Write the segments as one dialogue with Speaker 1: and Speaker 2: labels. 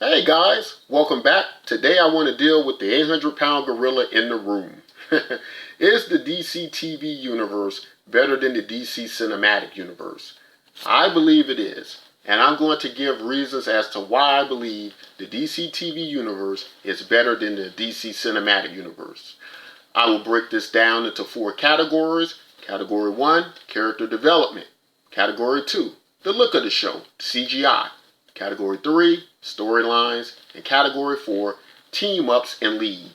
Speaker 1: Hey guys, welcome back. Today I want to deal with the 800-pound gorilla in the room. Is the DC TV universe better than the DC cinematic universe? I believe it is, and I'm going to give reasons as to why I believe the DC TV universe is better than the DC cinematic universe. I will break this down into 4 categories. Category 1, character development. Category 2, the look of the show, CGI. Category 3, storylines. And Category 4, team-ups and lead.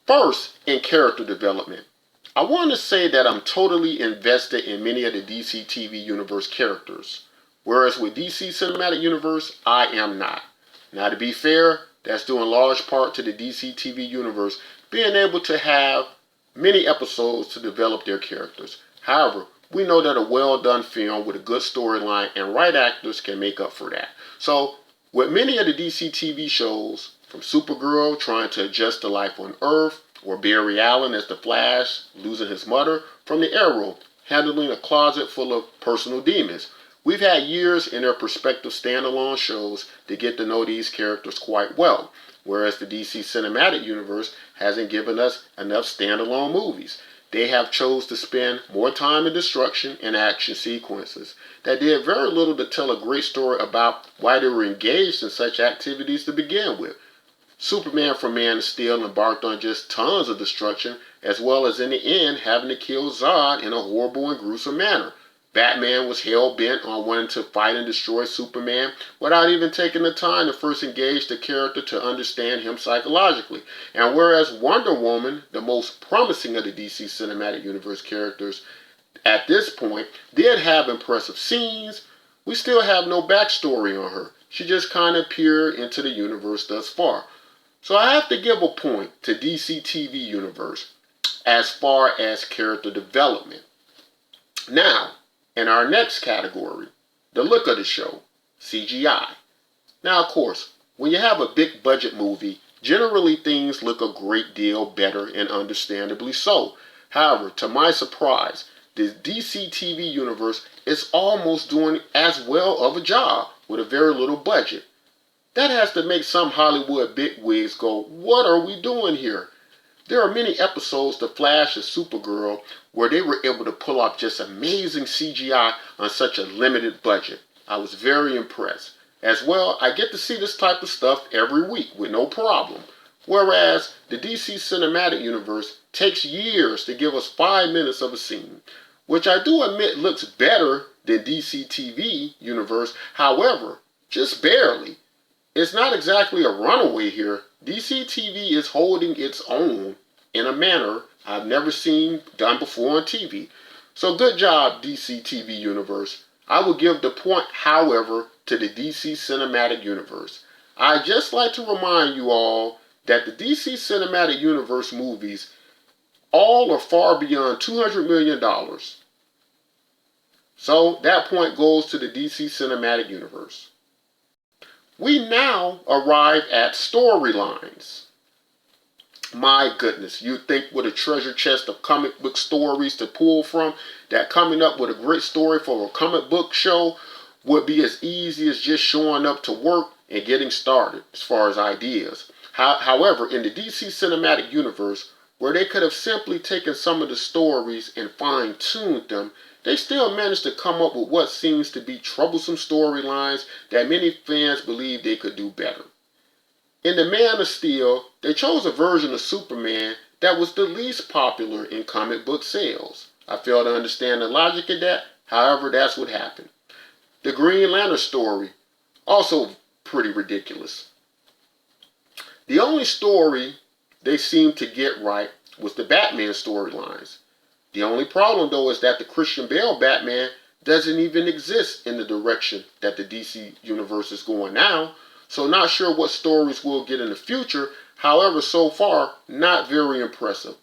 Speaker 1: First, in character development. I want to say that I'm totally invested in many of the DC TV Universe characters. Whereas with DC Cinematic Universe, I am not. Now to be fair, that's due in large part to the DC TV Universe being able to have many episodes to develop their characters. However, we know that a well-done film with a good storyline and right actors can make up for that. So, with many of the DC TV shows, from Supergirl trying to adjust to life on Earth, or Barry Allen as the Flash losing his mother, from the Arrow handling a closet full of personal demons, we've had years in their prospective standalone shows to get to know these characters quite well, whereas the DC Cinematic Universe hasn't given us enough standalone movies. They have chose to spend more time in destruction and action sequences that did very little to tell a great story about why they were engaged in such activities to begin with. Superman from Man of Steel embarked on just tons of destruction, as well as in the end having to kill Zod in a horrible and gruesome manner. Batman was hell-bent on wanting to fight and destroy Superman without even taking the time to first engage the character to understand him psychologically. And whereas Wonder Woman, the most promising of the DC Cinematic Universe characters at this point, did have impressive scenes, we still have no backstory on her. She just kind of appeared into the universe thus far. So I have to give a point to DC TV Universe as far as character development. Now, in our next category, the look of the show, CGI. Now, of course, when you have a big budget movie, generally things look a great deal better and understandably so. However, to my surprise, the DC TV universe is almost doing as well of a job with a very little budget. That has to make some Hollywood bigwigs go, what are we doing here? There are many episodes of Flash and Supergirl where they were able to pull off just amazing CGI on such a limited budget. I was very impressed. As well, I get to see this type of stuff every week with no problem. Whereas the DC Cinematic Universe takes years to give us 5 minutes of a scene, which I do admit looks better than DC TV Universe, however, just barely. It's not exactly a runaway here. DC TV is holding its own in a manner I've never seen done before on TV. So good job, DC TV Universe. I will give the point, however, to the DC Cinematic Universe. I'd just like to remind you all that the DC Cinematic Universe movies all are far beyond $200 million. So that point goes to the DC Cinematic Universe. We now arrive at storylines. My goodness, you'd think with a treasure chest of comic book stories to pull from, that coming up with a great story for a comic book show would be as easy as just showing up to work and getting started as far as ideas. However, in the DC Cinematic Universe, where they could have simply taken some of the stories and fine-tuned them, they still managed to come up with what seems to be troublesome storylines that many fans believe they could do better. In the Man of Steel, they chose a version of Superman that was the least popular in comic book sales. I fail to understand the logic of that, however, that's what happened. The Green Lantern story, also pretty ridiculous. The only story they seemed to get right was the Batman storylines. The only problem, though, is that the Christian Bale Batman doesn't even exist in the direction that the DC Universe is going now, so not sure what stories we'll get in the future. However, so far, not very impressive.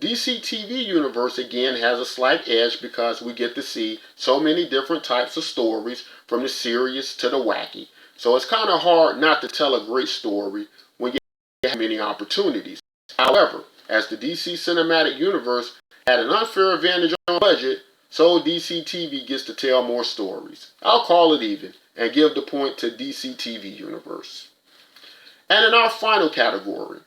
Speaker 1: DC TV Universe, again, has a slight edge because we get to see so many different types of stories, from the serious to the wacky. So it's kind of hard not to tell a great story when you have many opportunities. However, as the DC Cinematic Universe had an unfair advantage on budget, so DC TV gets to tell more stories. I'll call it even, and give the point to DC TV Universe. And in our final category,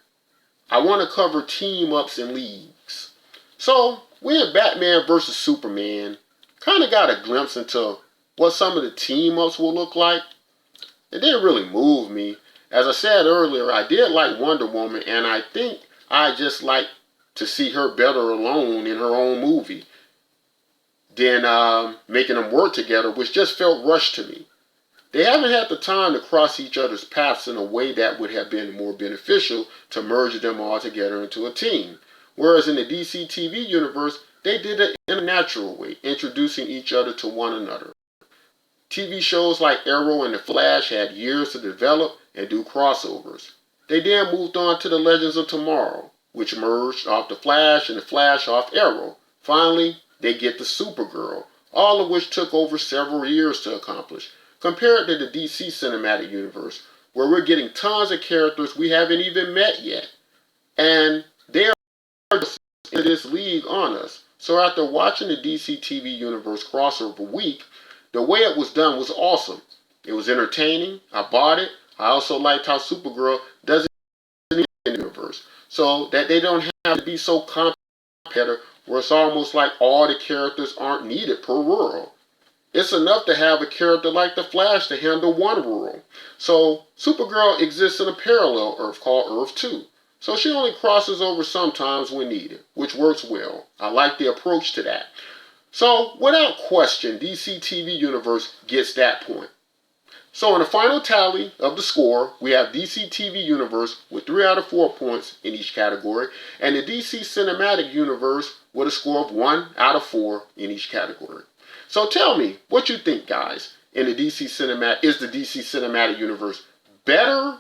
Speaker 1: I want to cover team-ups and leagues. So, we in Batman vs. Superman kind of got a glimpse into what some of the team-ups will look like. It didn't really move me. As I said earlier, I did like Wonder Woman, and I think I just like to see her better alone in her own movie than making them work together, which just felt rushed to me. They haven't had the time to cross each other's paths in a way that would have been more beneficial to merge them all together into a team. Whereas in the DC TV universe, they did it in a natural way, introducing each other to one another. TV shows like Arrow and The Flash had years to develop and do crossovers. They then moved on to the Legends of Tomorrow, which merged off The Flash and The Flash off Arrow. Finally, they get the Supergirl, all of which took over several years to accomplish, compared to the DC Cinematic Universe, where we're getting tons of characters we haven't even met yet. And they are in this league on us. So after watching the DC TV Universe crossover week, the way it was done was awesome. It was entertaining. I bought it. I also liked how Supergirl does it in the universe. So that they don't have to be so complicated where it's almost like all the characters aren't needed per world. It's enough to have a character like the Flash to handle one world. So Supergirl exists in a parallel Earth called Earth 2. So she only crosses over sometimes when needed, which works well. I like the approach to that. So without question, DC TV Universe gets that point. So in the final tally of the score, we have DC TV Universe with 3 out of 4 points in each category, and the DC Cinematic Universe with a score of 1 out of 4 in each category. So tell me what you think, guys. In the DC Cinematic, is the DC Cinematic Universe better?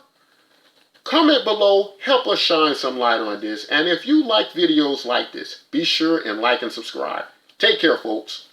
Speaker 1: Comment below, help us shine some light on this, and if you like videos like this, be sure and like and subscribe. Take care, folks.